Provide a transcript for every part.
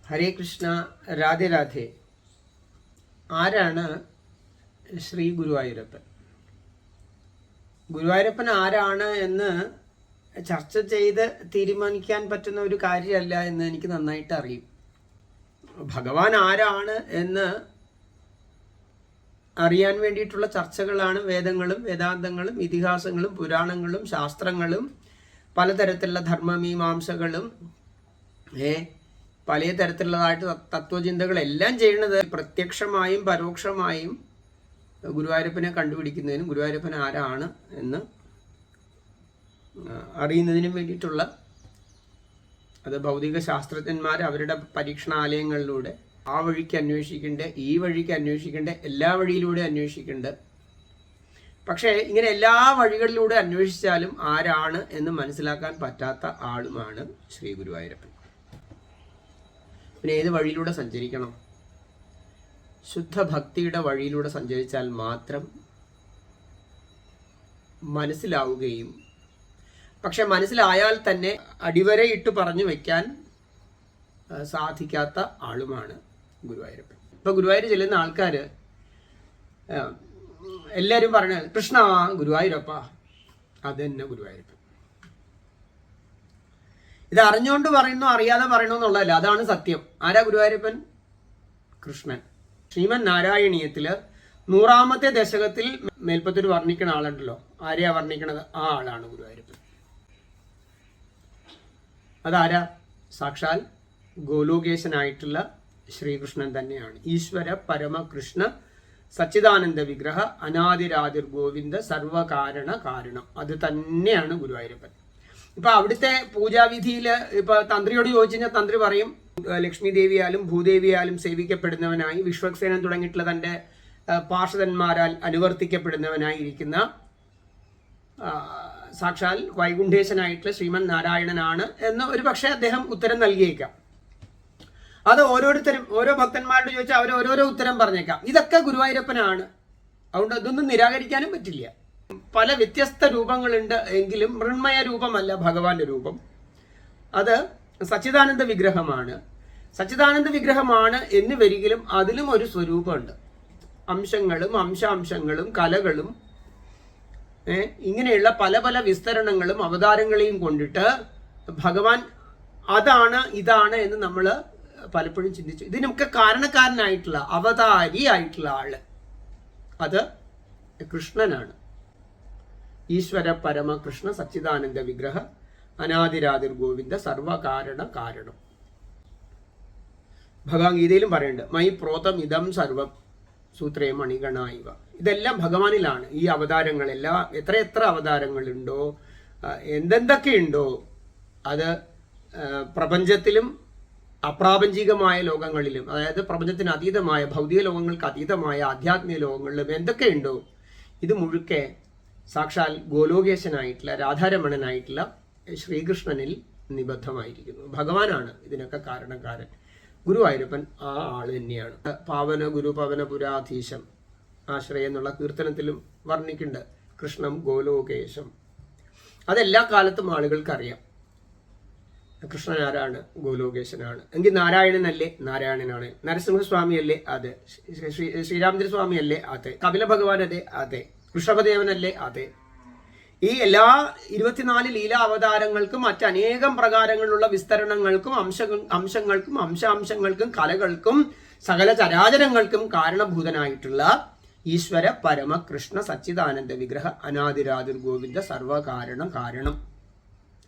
ഹരേ കൃഷ്ണ, രാധേ രാധേ. ആരാണ് ശ്രീ ഗുരുവായൂരപ്പൻ? ഗുരുവായൂരപ്പൻ ആരാണ് എന്ന് ചർച്ച ചെയ്ത് തീരുമാനിക്കാൻ പറ്റുന്ന ഒരു കാര്യമല്ല എന്ന് എനിക്ക് നന്നായിട്ട് അറിയും. ഭഗവാൻ ആരാണ് എന്ന് അറിയാൻ വേണ്ടിയിട്ടുള്ള ചർച്ചകളാണ് വേദങ്ങളും വേദാന്തങ്ങളും ഇതിഹാസങ്ങളും പുരാണങ്ങളും ശാസ്ത്രങ്ങളും പലതരത്തിലുള്ള ധർമ്മമീമാംസകളും പല തരത്തിലുള്ളതായിട്ട് തത്വചിന്തകളെല്ലാം ചെയ്യുന്നത് പ്രത്യക്ഷമായും പരോക്ഷമായും ഗുരുവായൂരപ്പനെ കണ്ടുപിടിക്കുന്നതിനും ഗുരുവായൂരപ്പൻ ആരാണ് എന്ന് അറിയുന്നതിനും വേണ്ടിയിട്ടുള്ള, അത് ഭൗതിക ശാസ്ത്രജ്ഞന്മാർ അവരുടെ പരീക്ഷണാലയങ്ങളിലൂടെ ആ വഴിക്ക് അന്വേഷിക്കേണ്ട, ഈ വഴിക്ക് അന്വേഷിക്കേണ്ട, എല്ലാ വഴിയിലൂടെ അന്വേഷിക്കേണ്ട. പക്ഷേ ഇങ്ങനെ എല്ലാ വഴികളിലൂടെ അന്വേഷിച്ചാലും ആരാണ് എന്ന് മനസ്സിലാക്കാൻ പറ്റാത്ത ആളുമാണ് ശ്രീ ഗുരുവായൂരപ്പൻ. പിന്നെ ഏത് വഴിയിലൂടെ സഞ്ചരിക്കണം? ശുദ്ധ ഭക്തിയുടെ വഴിയിലൂടെ സഞ്ചരിച്ചാൽ മാത്രം മനസ്സിലാവുകയും, പക്ഷെ മനസ്സിലായാൽ തന്നെ അടിവരയിട്ട് പറഞ്ഞു വയ്ക്കാൻ സാധിക്കാത്ത ആളുമാണ് ഗുരുവായൂരപ്പൻ. ഇപ്പൊ ഗുരുവായൂർ ചെല്ലുന്ന ആൾക്കാർ എല്ലാവരും പറഞ്ഞ കൃഷ്ണ ഗുരുവായൂരപ്പ, അത് തന്നെ ഗുരുവായൂരപ്പൻ. ഇത് അറിഞ്ഞുകൊണ്ട് പറയുന്നു, അറിയാതെ പറയണു എന്നുള്ളതല്ല, അതാണ് സത്യം. ആരാ ഗുരുവായൂരപ്പൻ? കൃഷ്ണൻ. ശ്രീമൻ നാരായണീയത്തില് 100ാമത്തെ ദശകത്തിൽ മേൽപ്പത്തൂർ വർണ്ണിക്കുന്ന ആളുണ്ടല്ലോ, ആരെയാ വർണ്ണിക്കണത്? ആ ആളാണ് ഗുരുവായൂരപ്പൻ. അതാരാ? സാക്ഷാൽ ഗോലോകേശനായിട്ടുള്ള ശ്രീകൃഷ്ണൻ തന്നെയാണ്. ഈശ്വര പരമകൃഷ്ണ സച്ചിദാനന്ദ വിഗ്രഹ അനാദിരാതിർ ഗോവിന്ദ സർവകാരണ കാരണം, അത് തന്നെയാണ് ഗുരുവായൂരപ്പൻ. ഇപ്പൊ അവിടുത്തെ പൂജാവിധിയിൽ ഇപ്പൊ തന്ത്രിയോട് ചോദിച്ചു കഴിഞ്ഞാൽ തന്ത്രി പറയും, ലക്ഷ്മി ദേവിയാലും ഭൂദേവിയാലും സേവിക്കപ്പെടുന്നവനായി, വിശ്വക്സേനൻ തുടങ്ങിയിട്ടുള്ള തന്റെ പാർഷദന്മാരാൽ അനുവർത്തിക്കപ്പെടുന്നവനായി ഇരിക്കുന്ന സാക്ഷാൽ വൈകുണ്ഠേശനായിട്ടുള്ള ശ്രീമൻ നാരായണനാണ് എന്ന് ഒരു പക്ഷേ അദ്ദേഹം ഉത്തരം നൽകിയേക്കാം. അത് ഓരോരുത്തരും ഓരോ ഭക്തന്മാരോട് ചോദിച്ചാൽ അവർ ഓരോരോ ഉത്തരം പറഞ്ഞേക്കാം. ഇതൊക്കെ ഗുരുവായൂരപ്പനാണ്. അതുകൊണ്ട് അതൊന്നും നിരാകരിക്കാനും പറ്റില്ല. പല വ്യത്യസ്ത രൂപങ്ങളുണ്ട് എങ്കിലും മൃണ്മയ രൂപമല്ല ഭഗവാന്റെ രൂപം. അത് സച്ചിദാനന്ദ വിഗ്രഹമാണ്. സച്ചിദാനന്ദ വിഗ്രഹമാണ് എന്ന് വരികിലും അതിലും ഒരു സ്വരൂപമുണ്ട്. അംശങ്ങളും അംശാംശങ്ങളും കലകളും ഇങ്ങനെയുള്ള പല പല വിസ്തരണങ്ങളും അവതാരങ്ങളെയും കൊണ്ടിട്ട് ഭഗവാൻ അതാണ് ഇതാണ് എന്ന് നമ്മൾ പലപ്പോഴും ചിന്തിച്ചു. ഇതിനൊക്കെ കാരണക്കാരനായിട്ടുള്ള അവതാരി ആയിട്ടുള്ള ആള് അത് കൃഷ്ണനാണ്. ഈശ്വര പരമകൃഷ്ണ സച്ചിദാനന്ദ വിഗ്രഹ അനാദിരാതിർ ഗോവിന്ദ സർവകാരണ കാരണം. ഭഗവത്ഗീതയിലും പറയുന്നുണ്ട്, മൈ പ്രോതം ഇതം സർവം സൂത്രേ മണിഗണായിവ. ഇതെല്ലാം ഭഗവാനിലാണ്. ഈ അവതാരങ്ങളെല്ലാം എത്ര അവതാരങ്ങളുണ്ടോ, എന്തെന്തൊക്കെയുണ്ടോ, അത് പ്രപഞ്ചത്തിലും അപ്രാപഞ്ചികമായ ലോകങ്ങളിലും, അതായത് പ്രപഞ്ചത്തിന് അതീതമായ ഭൗതിക ലോകങ്ങൾക്ക് അതീതമായ ആധ്യാത്മിക ലോകങ്ങളിലും എന്തൊക്കെയുണ്ടോ, ഇത് മുഴുക്കെ സാക്ഷാൽ ഗോലോകേശനായിട്ടുള്ള രാധാരമണനായിട്ടുള്ള ശ്രീകൃഷ്ണനിൽ നിബദ്ധമായിരിക്കുന്നു. ഭഗവാനാണ് ഇതിനൊക്കെ കാരണക്കാരൻ. ഗുരുവായൂരപ്പൻ ആ ആള് തന്നെയാണ്. പാവന ഗുരു പവന പുരാധീശം ആശ്രയം എന്നുള്ള കീർത്തനത്തിലും വർണ്ണിക്കുന്നുണ്ട് കൃഷ്ണം ഗോലോകേശം. അതെല്ലാ കാലത്തും ആളുകൾക്ക് അറിയാം. കൃഷ്ണൻ ആരാണ്? ഗോലോകേശനാണ്. എങ്കിൽ നാരായണനല്ലേ? നാരായണനാണ്. നരസിംഹസ്വാമി അല്ലേ? അതെ. ശ്രീരാമചന്ദ്ര സ്വാമി അല്ലേ? അതെ. കപില ഭഗവാൻ അതെ? അതെ. ഋഷഭദേവനല്ലേ? അതെ. ഈ എല്ലാ 24 ലീലാ അവതാരങ്ങൾക്കും മറ്റനേകം പ്രകാരങ്ങളുള്ള വിസ്തരണങ്ങൾക്കും അംശങ്ങൾക്കും അംശാംശങ്ങൾക്കും കലകൾക്കും സകല ചരാചരങ്ങൾക്കും കാരണഭൂതനായിട്ടുള്ള ഈശ്വര പരമകൃഷ്ണ സച്ചിദാനന്ദ വിഗ്രഹ അനാദിരാതിർ ഗോവിന്ദ സർവകാരണ കാരണം,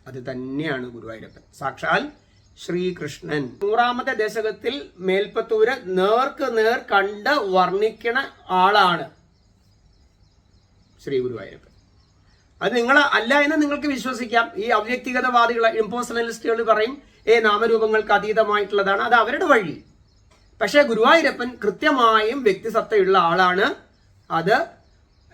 അത് തന്നെയാണ് ഗുരുവായൂരപ്പൻ. സാക്ഷാൽ ശ്രീകൃഷ്ണൻ 100ാമത്തെ ദശകത്തിൽ മേൽപ്പത്തൂര് നേർക്ക് നേർ കണ്ട് വർണ്ണിക്കണ ആളാണ് ശ്രീ ഗുരുവായൂരപ്പൻ. അത് നിങ്ങൾ അല്ല എന്ന് നിങ്ങൾക്ക് വിശ്വസിക്കാം. ഈ അവ്യക്തിഗതവാദികൾ, ഇംപേഴ്സണലിസ്റ്റുകൾ പറയും നാമരൂപങ്ങൾക്ക് അതീതമായിട്ടുള്ളതാണ്, അത് അവരുടെ വഴി. പക്ഷേ ഗുരുവായൂരപ്പൻ കൃത്യമായും വ്യക്തിസത്തയുള്ള ആളാണ്. അത്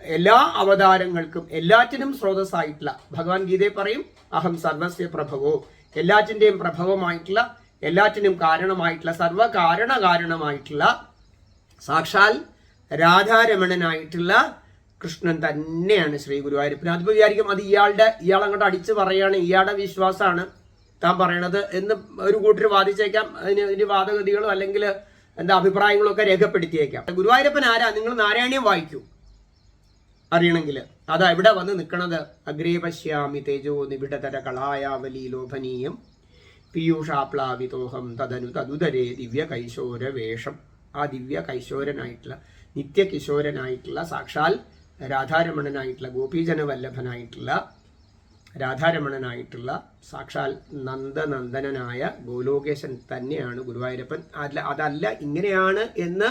എല്ലാ അവതാരങ്ങൾക്കും എല്ലാറ്റിനും സ്രോതസ്സായിട്ടുള്ള, ഭഗവാൻ ഗീതയെ പറയും അഹം സർവസ്യ പ്രഭവോ, എല്ലാറ്റിൻ്റെയും പ്രഭവമായിട്ടുള്ള, എല്ലാറ്റിനും കാരണമായിട്ടുള്ള, സർവകാരണമായിട്ടുള്ള സാക്ഷാൽ രാധാരമണനായിട്ടുള്ള കൃഷ്ണൻ തന്നെയാണ് ശ്രീ ഗുരുവായൂരപ്പൻ. അത് വിചാരിക്കും അത് ഇയാൾ അങ്ങോട്ട് അടിച്ചു പറയാണ്, ഇയാളുടെ വിശ്വാസമാണ്. താൻ പറയണത് എന്ന് ഒരു കൂട്ടർ വാദിച്ചേക്കാം. ഇതിന് വാദഗതികളോ അല്ലെങ്കിൽ എന്താ അഭിപ്രായങ്ങളോ ഒക്കെ രേഖപ്പെടുത്തിയേക്കാം. ഗുരുവായൂരപ്പൻ ആരാ? നിങ്ങൾ നാരായണീയം വായിക്കൂ അറിയണമെങ്കിൽ. അതാ ഇവിടെ വന്ന് നിൽക്കണത്. അഗ്രേ പശ്യാമി തേജോ നിബിഡതര കളായാവലി ലോഭനീയം പീയൂഷാപ്ലാവിതോഹം തദനു തതുതരേ ദിവ്യ കൈശോര വേഷം. ആ ദിവ്യ കൈശോരനായിട്ടുള്ള നിത്യകിശോരനായിട്ടുള്ള സാക്ഷാൽ രാധാരമണനായിട്ടുള്ള ഗോപീജനവല്ലഭനായിട്ടുള്ള രാധാരമണനായിട്ടുള്ള സാക്ഷാൽ നന്ദനന്ദനായ ഗോലോകേശൻ തന്നെയാണ് ഗുരുവായൂരപ്പൻ. അതല്ല ഇങ്ങനെയാണ് എന്ന്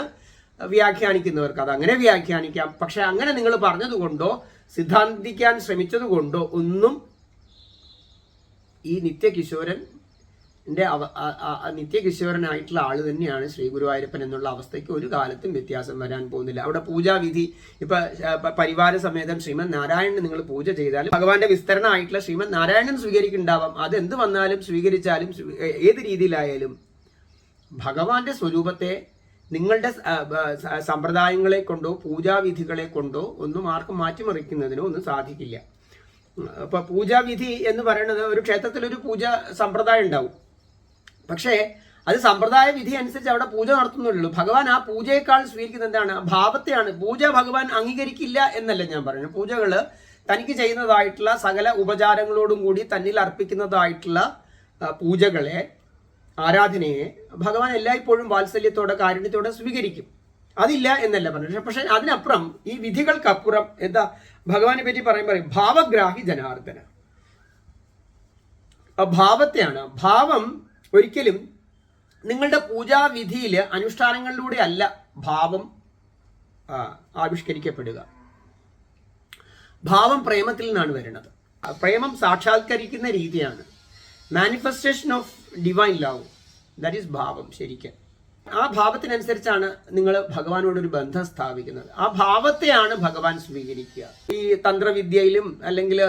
വ്യാഖ്യാനിക്കുന്നവർക്ക് അത് അങ്ങനെ വ്യാഖ്യാനിക്കാം. പക്ഷെ അങ്ങനെ നിങ്ങൾ പറഞ്ഞതുകൊണ്ടോ സിദ്ധാന്തിക്കാൻ ശ്രമിച്ചതുകൊണ്ടോ ഒന്നും ഈ നിത്യകിശോരനായിട്ടുള്ള ആള് തന്നെയാണ് ശ്രീ ഗുരുവായൂരപ്പൻ എന്നുള്ള അവസ്ഥയ്ക്ക് ഒരു കാലത്തും വ്യത്യാസം വരാൻ പോകുന്നില്ല. അവിടെ പൂജാവിധി ഇപ്പൊ പരിവാര സമേതം ശ്രീമൻ നാരായണൻ നിങ്ങൾ പൂജ ചെയ്താലും ഭഗവാന്റെ വിസ്തരണമായിട്ടുള്ള ശ്രീമൻ നാരായണൻ സ്വീകരിക്കുന്നുണ്ടാവാം. അതെന്ത് വന്നാലും സ്വീകരിച്ചാലും ഏത് രീതിയിലായാലും ഭഗവാന്റെ സ്വരൂപത്തെ നിങ്ങളുടെ സമ്പ്രദായങ്ങളെ കൊണ്ടോ പൂജാവിധികളെ കൊണ്ടോ ഒന്നും ആർക്കും മാറ്റിമറിക്കുന്നതിനോ ഒന്നും സാധിക്കില്ല. അപ്പൊ പൂജാവിധി എന്ന് പറയുന്നത് ഒരു ക്ഷേത്രത്തിൽ ഒരു പൂജ സമ്പ്രദായം ഉണ്ടാവും. പക്ഷേ അത് സമ്പ്രദായ വിധി അനുസരിച്ച് അവിടെ പൂജ നടത്തുന്നുള്ളൂ. ഭഗവാൻ ആ പൂജയേക്കാൾ സ്വീകരിക്കുന്നത് എന്താണ്? ഭാവത്തെയാണ്. പൂജ ഭഗവാൻ അംഗീകരിക്കില്ല എന്നല്ല ഞാൻ പറയുന്നത്. പൂജകള് തനിക്ക് ചെയ്യുന്നതായിട്ടുള്ള സകല ഉപചാരങ്ങളോടും കൂടി തന്നിൽ അർപ്പിക്കുന്നതായിട്ടുള്ള പൂജകളെ, ആരാധനയെ ഭഗവാൻ എല്ലായ്പ്പോഴും വാത്സല്യത്തോടെ കാരുണ്യത്തോടെ സ്വീകരിക്കും. അതില്ല എന്നല്ല പറഞ്ഞത്. പക്ഷെ അതിനപ്പുറം ഈ വിധികൾക്കപ്പുറം എന്താ ഭഗവാനെ പറ്റി പറയും ഭാവഗ്രാഹി ജനാർദ്ദന. ഭാവത്തെയാണ്. ഭാവം ഒരിക്കലും നിങ്ങളുടെ പൂജാവിധിയിൽ അനുഷ്ഠാനങ്ങളിലൂടെ അല്ല ഭാവം ആവിഷ്കരിക്കപ്പെടുക. ഭാവം പ്രേമത്തിൽ നിന്നാണ് വരുന്നത്. പ്രേമം സാക്ഷാത്കരിക്കുന്ന രീതിയാണ്. Manifestation of divine love, that is ഭാവം. ശരിക്കും ആ ഭാവത്തിനനുസരിച്ചാണ് നിങ്ങൾ ഭഗവാനോടൊരു ബന്ധം സ്ഥാപിക്കുന്നത്. ആ ഭാവത്തെയാണ് ഭഗവാൻ സ്വീകരിക്കുക. ഈ തന്ത്രവിദ്യയിലും അല്ലെങ്കിൽ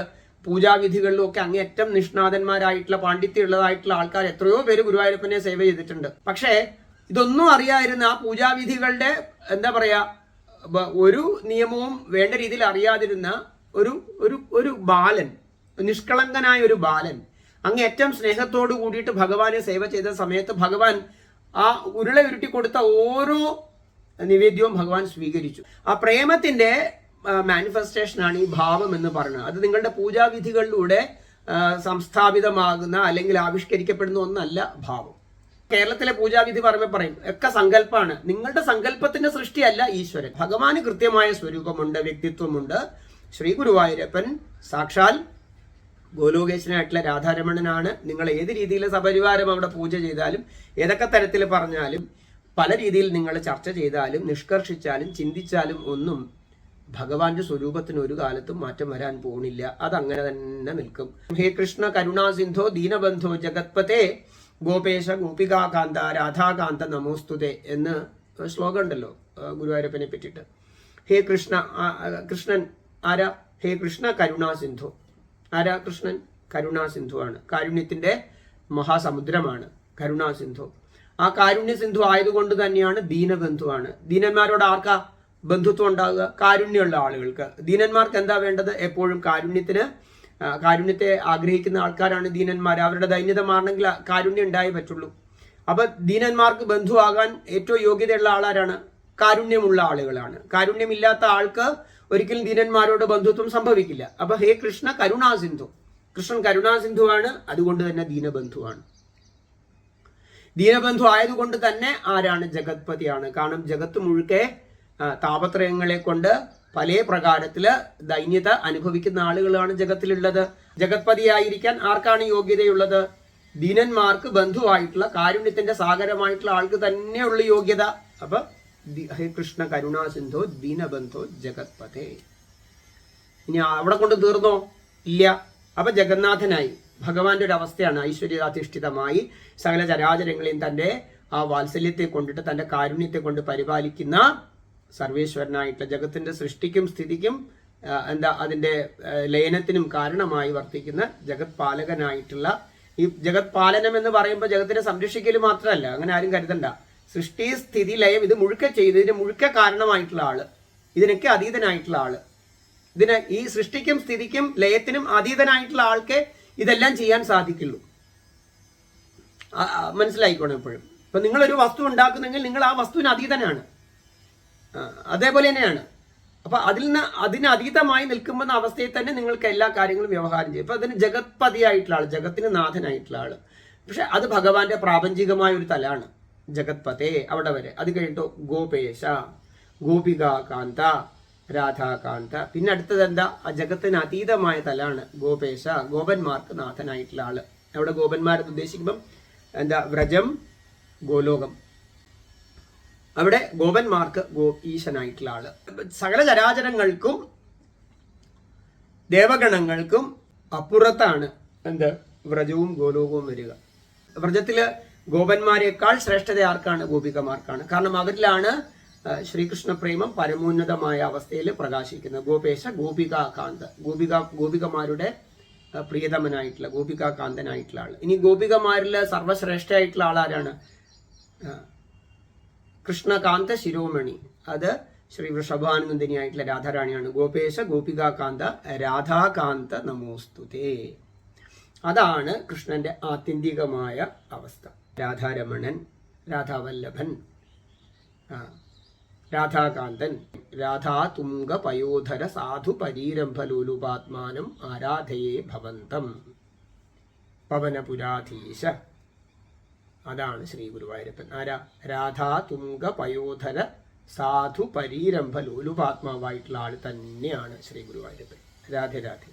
പൂജാവിധികളിലും ഒക്കെ അങ്ങേയറ്റം നിഷ്ണാതന്മാരായിട്ടുള്ള പാണ്ഡിത്യമുള്ളതായിട്ടുള്ള ആൾക്കാർ എത്രയോ പേര് ഗുരുവായൂരപ്പനെ സേവ ചെയ്തിട്ടുണ്ട്. പക്ഷേ ഇതൊന്നും അറിയാതിരുന്ന ആ പൂജാവിധികളുടെ എന്താ പറയാ ഒരു നിയമവും വേണ്ട രീതിയിൽ അറിയാതിരുന്ന ഒരു ബാലൻ, നിഷ്കളങ്കനായ ഒരു ബാലൻ അങ്ങേയറ്റം സ്നേഹത്തോടു കൂടിയിട്ട് ഭഗവാനെ സേവ ചെയ്ത സമയത്ത് ഭഗവാൻ ആ ഉരുള ഉരുട്ടി കൊടുത്ത ഓരോ നിവേദ്യവും ഭഗവാൻ സ്വീകരിച്ചു. ആ പ്രേമത്തിന്റെ മാനിഫെസ്റ്റേഷനാണ് ഈ ഭാവം എന്ന് പറയുന്നത്. അത് നിങ്ങളുടെ പൂജാവിധികളിലൂടെ സംസ്ഥാപിതമാകുന്ന അല്ലെങ്കിൽ ആവിഷ്കരിക്കപ്പെടുന്ന ഒന്നല്ല ഭാവം. കേരളത്തിലെ പൂജാവിധി പറയുമ്പോൾ പറയും ഒക്കെ സങ്കല്പമാണ്. നിങ്ങളുടെ സങ്കല്പത്തിന്റെ സൃഷ്ടിയല്ല ഈശ്വരൻ. ഭഗവാന് കൃത്യമായ സ്വരൂപമുണ്ട്, വ്യക്തിത്വമുണ്ട്. ശ്രീ ഗുരുവായൂരപ്പൻ സാക്ഷാൽ ഗോലോകേശനായിട്ടുള്ള രാധാരമണനാണ്. നിങ്ങൾ ഏത് രീതിയിൽ സപരിവാരം അവിടെ പൂജ ചെയ്താലും ഏതൊക്കെ തരത്തിൽ പറഞ്ഞാലും പല രീതിയിൽ നിങ്ങൾ ചർച്ച ചെയ്താലും നിഷ്കർഷിച്ചാലും ചിന്തിച്ചാലും ഒന്നും ഭഗവാന്റെ സ്വരൂപത്തിന് ഒരു കാലത്തും മാറ്റം വരാൻ പോകുന്നില്ല. അതങ്ങനെ തന്നെ നിൽക്കും. ഹേ കൃഷ്ണ കരുണാസിന്ധോ ദീനബന്ധോ ജഗത്പതേ ഗോപേശ ഗോപികാകാന്ത രാധാകാന്ത നമോസ്തുതേ എന്ന് ശ്ലോകം ഉണ്ടല്ലോ ഗുരുവായൂരപ്പനെ പറ്റിയിട്ട്. ഹേ കൃഷ്ണ, കൃഷ്ണൻ ആരാ? ഹേ കൃഷ്ണ കരുണാസിന്ധോ. ആരാ കൃഷ്ണൻ? കരുണാസിന്ധുവാണ്. കാരുണ്യത്തിന്റെ മഹാസമുദ്രമാണ് കരുണാസിന്ധു. ആ കാരുണ്യ സിന്ധു ആയതുകൊണ്ട് തന്നെയാണ് ദീനബന്ധുവാണ്. ദീനന്മാരോട് ആർക്കാ ബന്ധുത്വം ഉണ്ടാകുക? കാരുണ്യമുള്ള ആളുകൾക്ക്. ദീനന്മാർക്ക് എന്താ വേണ്ടത്? എപ്പോഴും കാരുണ്യത്തെ ആഗ്രഹിക്കുന്ന ആൾക്കാരാണ് ദീനന്മാർ. അവരുടെ ദൈന്യത മാറണമെങ്കിൽ കാരുണ്യം ഉണ്ടായേ പറ്റുള്ളൂ. അപ്പൊ ദീനന്മാർക്ക് ബന്ധുവാകാൻ ഏറ്റവും യോഗ്യതയുള്ള ആളാരാണ്? കാരുണ്യമുള്ള ആളുകളാണ്. കാരുണ്യമില്ലാത്ത ആൾക്ക് ഒരിക്കലും ദീനന്മാരോട് ബന്ധുത്വം സംഭവിക്കില്ല. അപ്പൊ ഹേ കൃഷ്ണ കരുണാസിന്ധു. കൃഷ്ണൻ കരുണാസിന്ധുവാണ്, അതുകൊണ്ട് തന്നെ ദീനബന്ധുവാണ്. ദീനബന്ധു ആയതുകൊണ്ട് തന്നെ ആരാണ്? ജഗത്പതിയാണ്. കാരണം ജഗത്ത് മുഴുക്കെ താപത്രയങ്ങളെ കൊണ്ട് പല പ്രകാരത്തില് ദൈന്യത അനുഭവിക്കുന്ന ആളുകളാണ് ജഗത്തിലുള്ളത്. ജഗത്പതിയായിരിക്കാൻ ആർക്കാണ് യോഗ്യതയുള്ളത്? ദീനന്മാർക്ക് ബന്ധുവായിട്ടുള്ള കാരുണ്യത്തിന്റെ സാഗരമായിട്ടുള്ള ആൾക്ക് തന്നെയുള്ള യോഗ്യത. അപ്പൊ ഹേ കൃഷ്ണ കരുണാസിന്ധോ ദീനബന്ധോ ജഗത്പതേ. ഇനി അവിടെ കൊണ്ട് തീർന്നോ? ഇല്ല. അപ്പൊ ജഗന്നാഥനായി ഭഗവാന്റെ ഒരു അവസ്ഥയാണ് ഐശ്വര്യാധിഷ്ഠിതമായി സകല ചരാചരങ്ങളെയും തന്റെ ആ വാത്സല്യത്തെ കൊണ്ടിട്ട് തന്റെ കാരുണ്യത്തെ കൊണ്ട് പരിപാലിക്കുന്ന സർവേശ്വരനായിട്ടുള്ള ജഗത്തിന്റെ സൃഷ്ടിക്കും സ്ഥിതിക്കും അതിന്റെ ലയനത്തിനും കാരണമായി വർത്തിക്കുന്ന ജഗത് പാലകനായിട്ടുള്ള ഈ ജഗത് പാലനം എന്ന് പറയുമ്പോൾ ജഗത്തിനെ സംരക്ഷിക്കൽ മാത്രമല്ല, അങ്ങനെ ആരും കരുതണ്ട. സൃഷ്ടി സ്ഥിതി ലയം ഇത് മുഴുക്കെ ചെയ്ത് ഇതിന് മുഴുക്കെ കാരണമായിട്ടുള്ള ആള്, ഇതിനൊക്കെ അതീതനായിട്ടുള്ള ആള്, ഈ സൃഷ്ടിക്കും സ്ഥിതിക്കും ലയത്തിനും അതീതനായിട്ടുള്ള ആൾക്ക് ഇതെല്ലാം ചെയ്യാൻ സാധിക്കുള്ളൂ. മനസ്സിലായിക്കോണം എപ്പോഴും. ഇപ്പം നിങ്ങളൊരു വസ്തു ഉണ്ടാക്കുന്നെങ്കിൽ നിങ്ങൾ ആ വസ്തുവിന് അതീതനാണ്. അതേപോലെ തന്നെയാണ്. അപ്പം അതിന് അതീതമായി നിൽക്കുന്ന അവസ്ഥയിൽ തന്നെ നിങ്ങൾക്ക് എല്ലാ കാര്യങ്ങളും വ്യവഹാരം ചെയ്യും. ഇപ്പം അതിന് ജഗത്പതിയായിട്ടുള്ള ആൾ, ജഗത്തിന് നാഥനായിട്ടുള്ള ആൾ. പക്ഷെ അത് ഭഗവാന്റെ പ്രാപഞ്ചികമായ ഒരു തലാണ്, ജഗത്പതേ, അവിടെ വരെ. അത് കഴിഞ്ഞിട്ടോ ഗോപേശ, ഗോപികാകാന്ത, രാധാകാന്ത. പിന്നെ അടുത്തത് എന്താ? ആ ജഗത്തിന് അതീതമായ തലാണ് ഗോപേശ, ഗോപന്മാർക്ക് നാഥനായിട്ടുള്ള ആള്. അവിടെ ഗോപന്മാരെന്ന് ഉദ്ദേശിക്കുമ്പം എന്താ? വ്രജം, ഗോലോകം. അവിടെ ഗോപന്മാർക്ക് ഈശനായിട്ടുള്ള ആള്. സകല ചരാചരങ്ങൾക്കും ദേവഗണങ്ങൾക്കും അപ്പുറത്താണ് എന്ത്? വ്രജവും ഗോലോകവും വരിക. വ്രജത്തില് ഗോപന്മാരെക്കാൾ ശ്രേഷ്ഠത ആർക്കാണ്? ഗോപികമാർക്കാണ്. കാരണം അവരിലാണ് ശ്രീകൃഷ്ണ പ്രേമം പരമോന്നതമായ അവസ്ഥയിൽ പ്രകാശിക്കുന്നത്. ഗോപേശ, ഗോപികാകാന്ത, ഗോപികമാരുടെ പ്രിയതമനായിട്ടുള്ള, ഗോപികാകാന്തനായിട്ടുള്ള ആള്. ഇനി ഗോപികമാരിൽ സർവശ്രേഷ്ഠയായിട്ടുള്ള ആളാരാണ്? കൃഷ്ണകാന്ത ശിരോമണി, അത് ശ്രീ വൃഷഭാനുനന്ദിനിയായിട്ടുള്ള രാധാറാണിയാണ്. ഗോപേശ, ഗോപികാകാന്ത, രാധാകാന്ത നമോസ്തുതേ. അതാണ് കൃഷ്ണന്റെ ആത്യന്തികമായ അവസ്ഥ. രാധാരമണൻ, രാധാവല്ലഭൻ, രാധാകാന്തൻ, രാധാതുംഗ പയോധര സാധു പരീരംഭലോലുപാത്മാനം ആരാധയേ ഭവന്തം പവനപുരാധീശ. അതാണ് ശ്രീ ഗുരുവായൂരപ്പൻ. ആരാ? രാധാതുംഗ പയോധര സാധു പരീരംഭലോലുപാത്മാവായിട്ടുള്ള ആൾ തന്നെയാണ് ശ്രീ ഗുരുവായൂരപ്പൻ. രാധേ രാധേ.